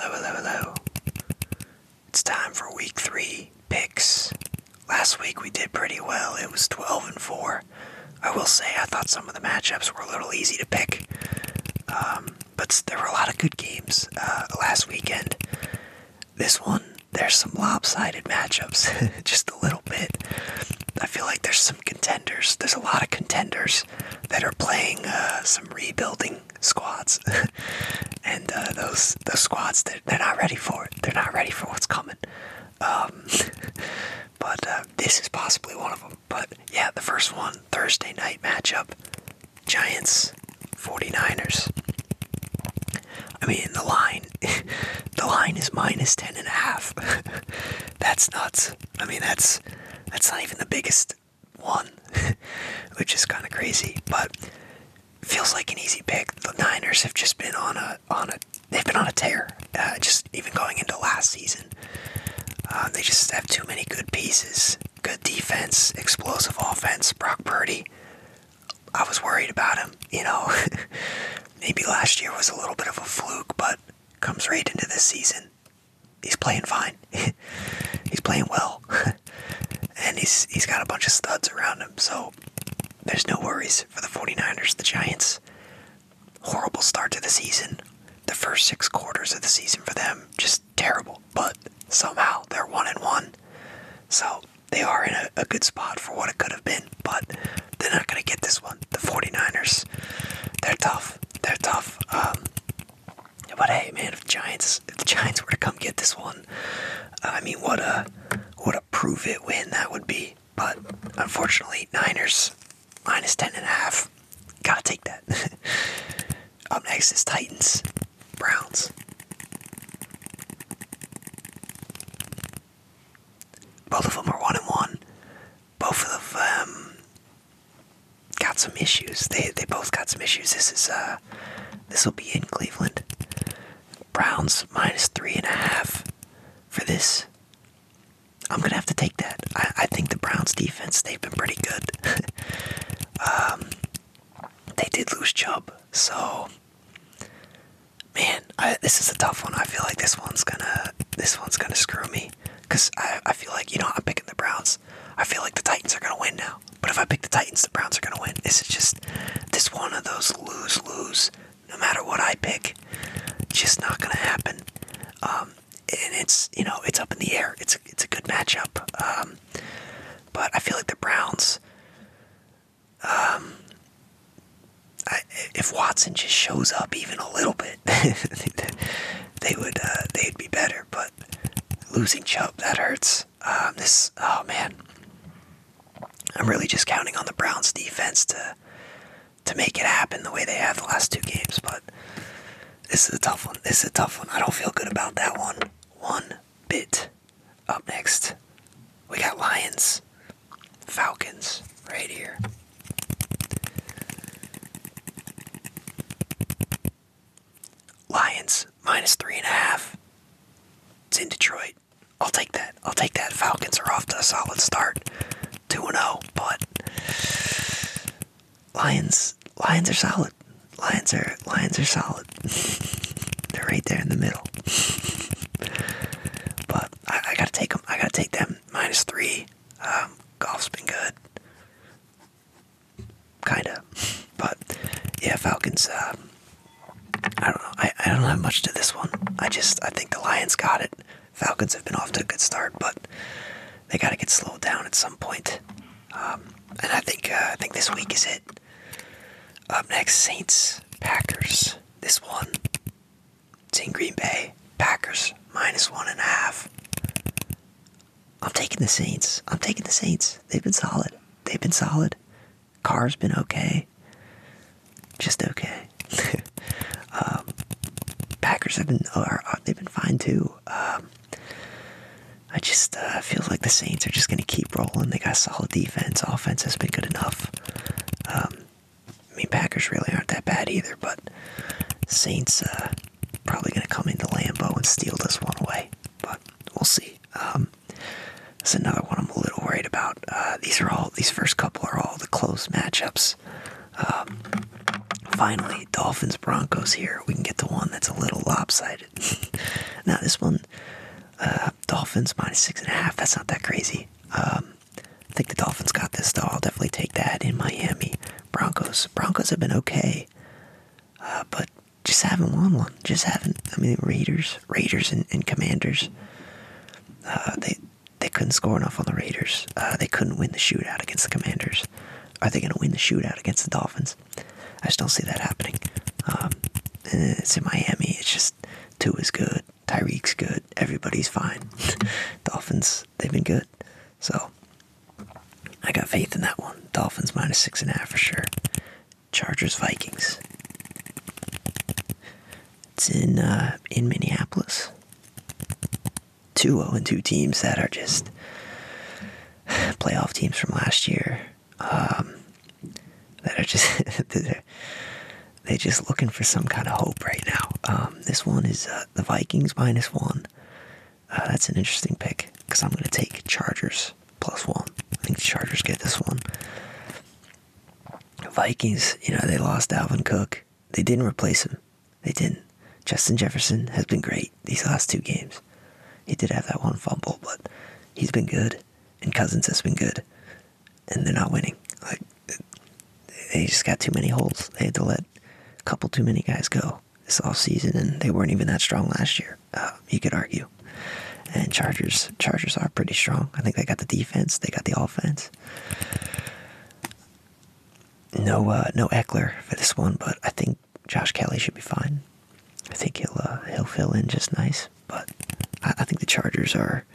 Hello. It's time for week 3 picks. Last week we did pretty well. It was 12-4. I will say I thought some of the matchups were a little easy to pick. But there were a lot of good games last weekend. This one, there's some lopsided matchups, just a little bit. I feel like there's some contenders. There's a lot of contenders that are playing some rebuilding squads. And those squads, they're not ready for it. They're not ready for what's coming. But this is possibly one of them. But yeah, the first one, Thursday night matchup. Giants, 49ers. I mean, the line is minus 10.5. That's nuts. I mean, that's not even the biggest one, which is kind of crazy, but feels like an easy pick. The Niners have just been they've been on a tear, just even going into last season. They just have too many good pieces, good defense, explosive offense. Brock Purdy, I was worried about him, maybe last year was a little bit of a fluke, but comes right into this season. He's playing fine. He's playing well. And he's got a bunch of studs around him, so there's no worries for the 49ers. The Giants, horrible start to the season. The first 6 quarters of the season for them, just terrible. But somehow they're 1-1. So they are in a good spot for what it could have been, but they're not going to get this one. The 49ers, they're tough. They're tough. But hey, man, if the Giants were to come get this one, I mean, what a prove-it win that would be. But unfortunately, Niners, minus 10.5. Gotta take that. Up next is Titans, Browns. Both of them are 1-1. Both of them got some issues. They both got some issues. This will be in Cleveland. Browns minus 3.5 for this. I'm gonna have to take that. I think the Browns defense, they've been pretty good. They did lose Chubb, so man, this is a tough one. I feel like this one's gonna screw me, because I feel like, I'm picking the Browns. I feel like the Titans are gonna win now. But if I pick the Titans, the Browns are gonna win. This one of those lose. No matter what I pick, it's just not gonna happen. And it's up in the air. It's a good matchup. But I feel like the Browns, if Watson just shows up even a little bit, they'd be better. But losing Chubb, that hurts. Oh man, I'm really just counting on the Browns defense to make it happen the way they have the last 2 games. But this is a tough one. I don't feel good about that one bit. Up next, we got Lions, Falcons, right here. Lions, minus 3.5. It's in Detroit. I'll take that. Falcons are off to a solid start. 2-0, but Lions are solid. Lions are solid. They're right there in the middle. But I gotta take them. I gotta take them. minus 3. Golf's been good. Kinda. But yeah, Falcons, I don't know. I don't have much to this one. I think the Lions got it. Falcons have been off to a good start, but they gotta get slowed down at some point. And I think this week is it. Up next, Saints, Packers. This one, it's in Green Bay. Packers, minus 1.5. I'm taking the Saints. They've been solid. Carr's been okay. Just okay. Packers they've been fine too. I just feel like the Saints are just going to keep rolling. They got a solid defense. Offense has been good enough. Packers really aren't that bad either, but Saints probably going to come into Lambeau and steal this one away. But we'll see. That's another one I'm a little worried about. These first couple are all the close matchups. Finally, Dolphins Broncos here. We can get to one that's a little lopsided. Now this one, Dolphins minus 6.5. That's not that crazy. I think the Dolphins got this though. I'll definitely take that in Miami. Broncos have been okay, but just haven't won one. Just haven't. I mean, Raiders and Commanders. They couldn't score enough on the Raiders. They couldn't win the shootout against the Commanders. Are they going to win the shootout against the Dolphins? I just don't see that happening. It's in Miami. It's just Tua is good. Tyreek's good. Everybody's fine. Dolphins, they've been good. So I got faith in that one. Dolphins minus 6.5 for sure. Chargers Vikings. It's in Minneapolis. 2 0-2 teams that are just playoff teams from last year. That are just they're just looking for some kind of hope right now. This one is the Vikings minus 1. That's an interesting pick because I'm going to take Chargers plus 1. I think the Chargers get this one. Vikings, they lost Dalvin Cook. They didn't replace him. They didn't. Justin Jefferson has been great these last 2 games. He did have that one fumble, but he's been good, and Cousins has been good, and they're not winning. Like, they just got too many holes. They had to let a couple too many guys go this offseason, and they weren't even that strong last year, you could argue. And Chargers are pretty strong. I think they got the defense, they got the offense. No Eckler for this one, but I think Josh Kelly should be fine. I think he'll fill in just nice, but I think the Chargers are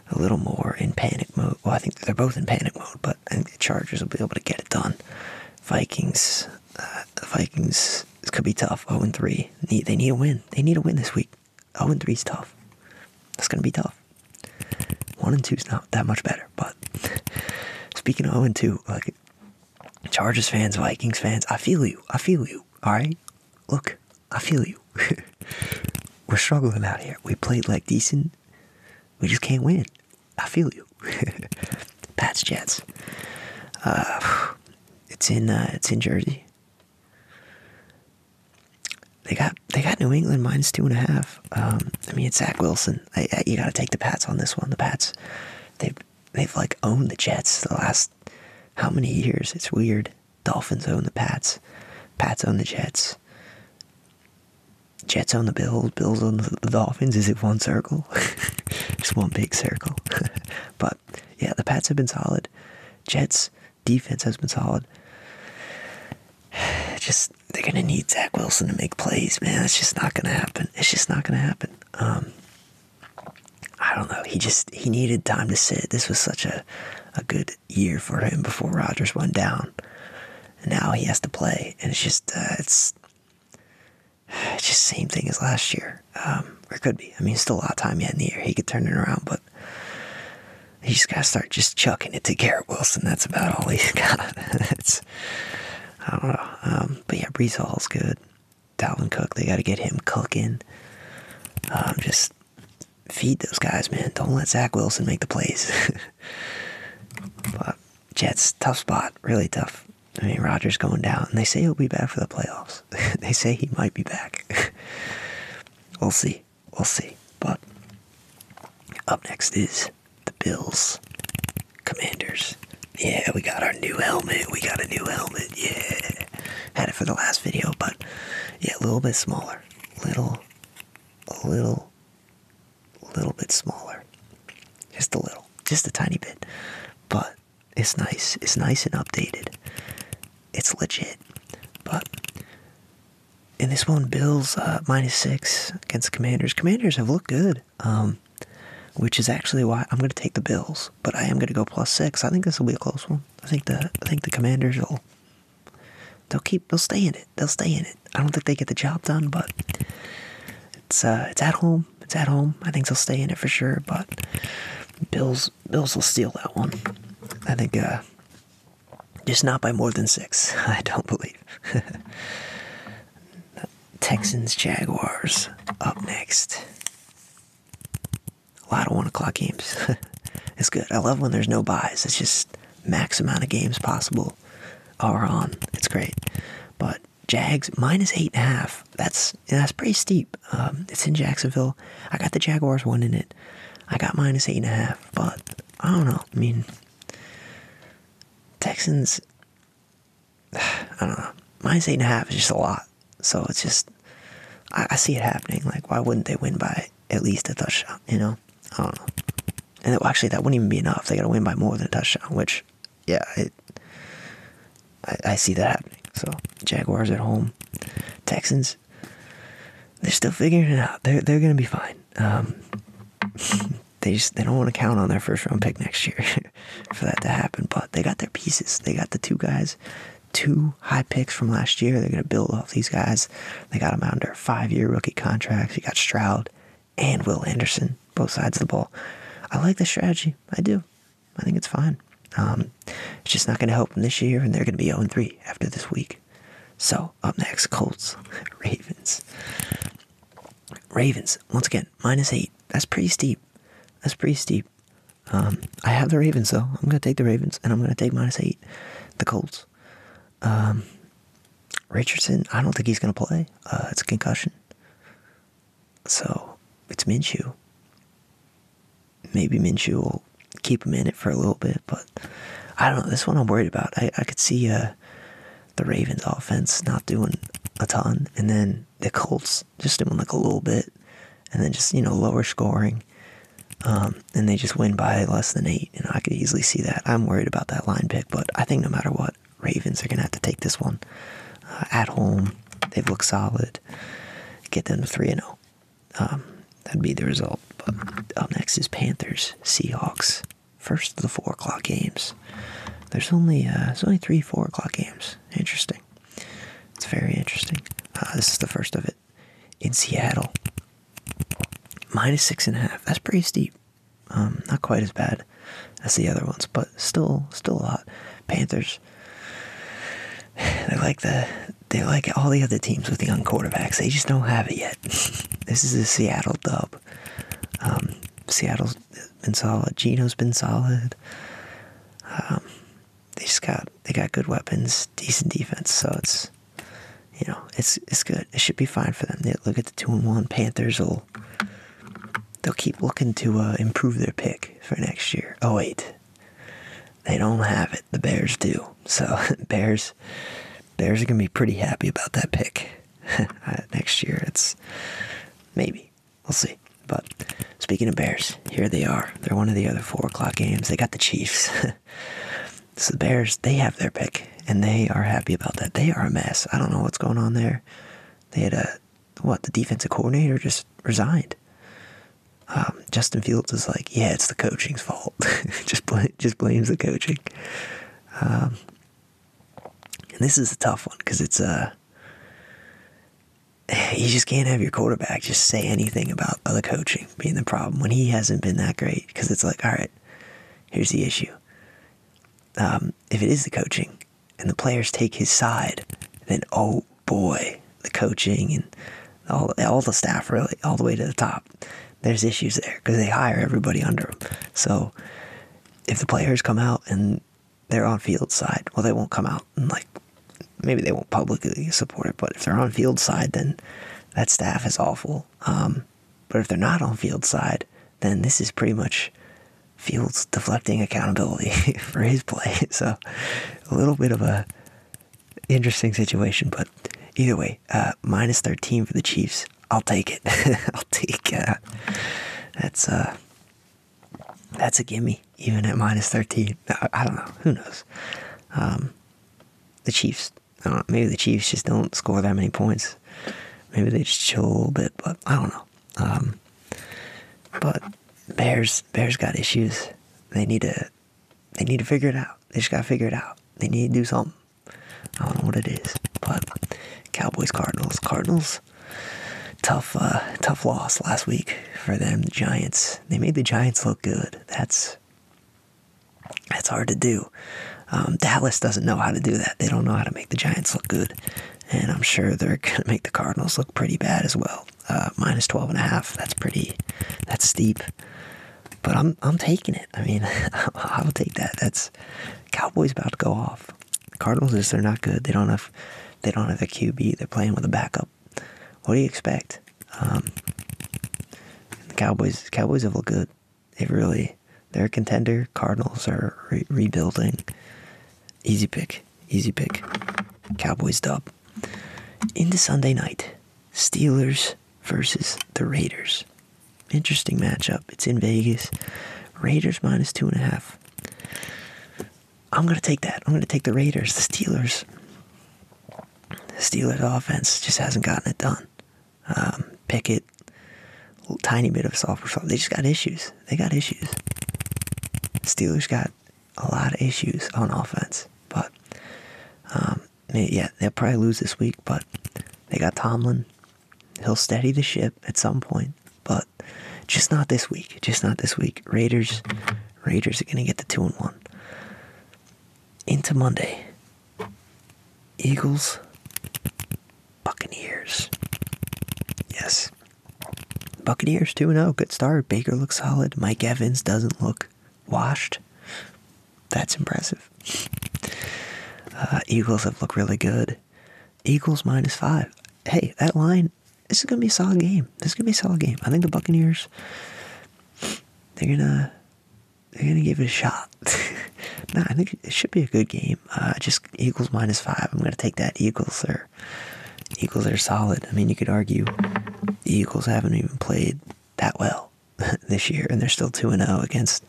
a little more in panic mode. Well, I think they're both in panic mode, but I think the Chargers will be able to get it done. Vikings, this could be tough. 0-3. They need a win. They need a win this week. 0-3 is tough. That's going to be tough. 1-2 is not that much better, but speaking of 0-2, like, Chargers fans, Vikings fans, I feel you, alright? Look, I feel you. We're struggling out here. We played like decent. We just can't win. I feel you. Pats Jets. It's in Jersey. They got New England minus 2.5. I mean, it's Zach Wilson. You got to take the Pats on this one. The Pats, they've like owned the Jets the last how many years? It's weird. Dolphins own the Pats. Pats own the Jets. Jets own the Bills. Bills own the Dolphins. Is it one circle? Just one big circle. But yeah, the Pats have been solid. Jets defense has been solid. Just they're gonna need Zach Wilson to make plays, man. It's just not gonna happen. It's just not gonna happen. I don't know. He needed time to sit. This was such a good year for him before Rodgers went down, and now he has to play, and it's just same thing as last year. Or it could be. I mean, still a lot of time yet in the year. He could turn it around, but he just gotta start just chucking it to Garrett Wilson. That's about all he's got. I don't know. But yeah, Breece Hall's good. Dalvin Cook, they gotta get him cooking. Just feed those guys, man. Don't let Zach Wilson make the plays. But Jets, tough spot. Really tough. I mean, Rodgers going down, and they say he'll be back for the playoffs. They say he might be back. We'll see. But up next is the Bills. Commanders. Yeah, we got our new helmet. Yeah. Had it for the last video, but yeah, a little bit smaller. A little bit smaller. Just a little. Just a tiny bit. But it's nice. It's nice and updated. It's legit. But in this one, Bills minus 6 against the Commanders. Commanders have looked good. Which is actually why I'm going to take the Bills, but I am going to go plus 6. I think this will be a close one. I think the Commanders they'll stay in it. I don't think they get the job done, but it's at home. I think they'll stay in it for sure, but Bills will steal that one. I think just not by more than 6. I don't believe. Texans Jaguars up next. A lot of 1 o'clock games. It's good. I love when there's no buys. It's just max amount of games possible are on. It's great. But Jags -8.5. That's pretty steep. It's in Jacksonville. I got the Jaguars one in it. I got -8.5, but I don't know. I mean, Texans, I don't know. -8.5 is just a lot. So it's just, I see it happening. Like, why wouldn't they win by at least a touchdown, you know? I don't know. And actually, that wouldn't even be enough. They got to win by more than a touchdown, which, yeah, I see that happening. So, Jaguars at home. Texans, they're still figuring it out. They're going to be fine. They don't want to count on their first round pick next year for that to happen. But they got their pieces. They got the two high picks from last year. They're going to build off these guys. They got them under 5-year rookie contracts. You got Stroud and Will Anderson, both sides of the ball. I like the strategy. I do. I think it's fine. It's just not going to help them this year, and they're going to be 0-3 after this week. So, up next, Colts, Ravens, once again, -8. That's pretty steep. I have the Ravens, though. I'm going to take the Ravens, and I'm going to take -8. The Colts. Richardson, I don't think he's going to play. It's a concussion. So, it's Minshew. Maybe Minshew will keep him in it for a little bit, but I don't know. This one I'm worried about. I could see the Ravens offense not doing a ton, and then the Colts just doing like a little bit, and then just, lower scoring, and they just win by less than 8. I could easily see that. I'm worried about that line pick, but I think no matter what, Ravens are going to have to take this one at home. They've looked solid. Get them to 3-0. That'd be the result. But up next is Panthers, Seahawks. First of the 4 o'clock games. There's only 3 4 o'clock games. Interesting. It's very interesting. This is the first of it in Seattle. -6.5. That's pretty steep. Not quite as bad as the other ones, but still a lot. Panthers. They're like all the other teams with young quarterbacks. They just don't have it yet. This is a Seattle dub. Seattle's been solid. Geno's been solid. They got good weapons, decent defense. So it's good. It should be fine for them. They look at the 2-1 Panthers. They'll keep looking to improve their pick for next year. Oh wait, they don't have it. The Bears do. So Bears are gonna be pretty happy about that pick next year. It's maybe, we'll see. But speaking of Bears, here they are. They're one of the other 4 o'clock games. They got the Chiefs. So the Bears, they have their pick, and they are happy about that. They are a mess. I don't know what's going on there. They had the defensive coordinator just resigned. Justin Fields is like, yeah, it's the coaching's fault. just blames the coaching. And this is a tough one, because it's you just can't have your quarterback just say anything about the coaching being the problem when he hasn't been that great. Because it's like, all right, here's the issue. If it is the coaching and the players take his side, then oh boy, the coaching and all the staff, really, all the way to the top, there's issues there because they hire everybody under them. So if the players come out and they're on field side, well, they won't come out and maybe they won't publicly support it, but if they're on field side, then that staff is awful. But if they're not on field side, then this is pretty much Fields deflecting accountability for his play. So a little bit of a interesting situation, but either way, -13 for the Chiefs. I'll take it. I'll take that's a gimme, even at -13. I don't know. Who knows? The Chiefs, I don't know, maybe the Chiefs just don't score that many points. Maybe they just chill a little bit, but I don't know. But Bears got issues. They need to figure it out. They just gotta figure it out. They need to do something. I don't know what it is. But Cowboys, Cardinals, tough loss last week for them. The Giants, they made the Giants look good. That's hard to do. Dallas doesn't know how to do that. They don't know how to make the Giants look good. And I'm sure they're going to make the Cardinals look pretty bad as well. -12.5. That's steep. But I'm taking it. I mean, I'll take that. That's Cowboys about to go off. Cardinals, they're not good. They don't have They don't have a QB. They're playing with a backup. What do you expect? The Cowboys have looked good. They're a contender. Cardinals are rebuilding. Easy pick. Cowboys dub. Into Sunday night. Steelers versus the Raiders. Interesting matchup. It's in Vegas. Raiders minus 2.5. I'm going to take that. I'm going to take the Raiders. The Steelers offense just hasn't gotten it done. Pickett, a tiny bit of a soft result. They just got issues. Steelers got a lot of issues on offense. But, they'll probably lose this week, but they got Tomlin. He'll steady the ship at some point, but just not this week. Raiders are going to get the 2-1. Into Monday. Eagles, Buccaneers. Yes. Buccaneers 2-0. Good start. Baker looks solid. Mike Evans doesn't look washed. That's impressive. Eagles have looked really good. Eagles -5. Hey, that line, this is going to be a solid game. I think the Buccaneers, they're gonna give it a shot. No, I think it should be a good game. Just Eagles -5. I'm going to take that. Eagles are solid. I mean, you could argue the Eagles haven't even played that well this year, and they're still 2-0 against,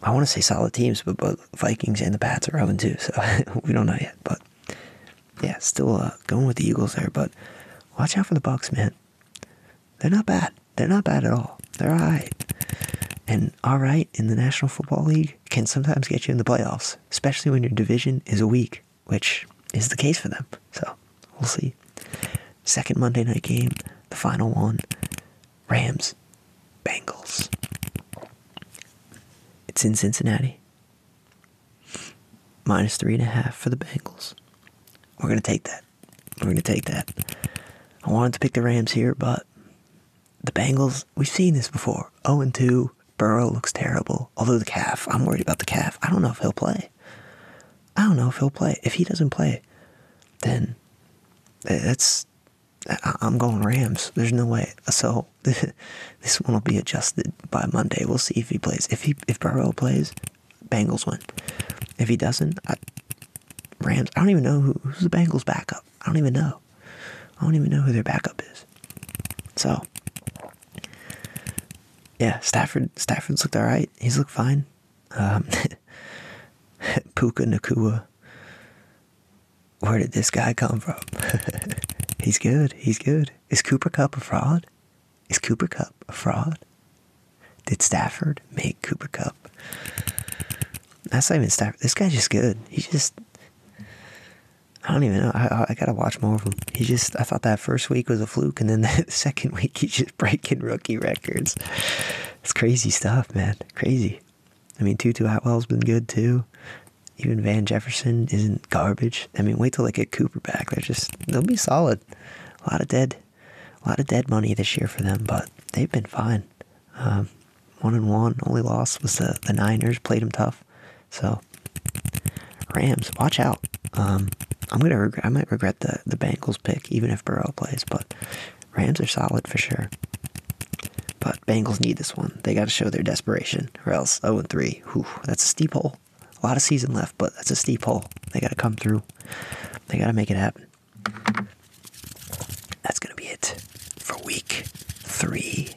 I want to say solid teams, but both Vikings and the Pats are 0-2, so we don't know yet. But yeah, still going with the Eagles there. But watch out for the Bucs, man. They're not bad. They're not bad at all. They're all right. And all right in the National Football League can sometimes get you in the playoffs, especially when your division is weak, which is the case for them. So we'll see. Second Monday night game, the final one, Rams, Bengals. It's in Cincinnati. -3.5 for the Bengals. We're going to take that. I wanted to pick the Rams here, but the Bengals, we've seen this before. 0-2. Burrow looks terrible. Although the calf, I'm worried about the calf. I don't know if he'll play. If he doesn't play, then I'm going Rams. There's no way. So this one will be adjusted by Monday. We'll see if he plays. If Burrow plays, Bengals win. If he doesn't, Rams. I don't even know who's the Bengals' backup. I don't even know who their backup is. So yeah, Stafford's looked all right. He's looked fine. Puka Nakua. Where did this guy come from? He's good. Is Cooper Kupp a fraud? Did Stafford make Cooper Kupp? That's not even Stafford. This guy's just good. I don't even know. I gotta watch more of him. I thought that first week was a fluke, and then the second week he's just breaking rookie records. It's crazy stuff, man. Crazy. I mean, Tutu Atwell's been good too. Even Van Jefferson isn't garbage. I mean, wait till they get Cooper back. They'll be solid. A lot of dead money this year for them, but they've been fine. 1-1. Only loss was the Niners. Played them tough. So Rams, watch out. I might regret the Bengals pick, even if Burrow plays, but Rams are solid for sure. But Bengals need this one. They got to show their desperation, or else 0-3. Whew, that's a steep hole. A lot of season left, but that's a steep hole. They got to come through. They got to make it happen. That's going to be it for week 3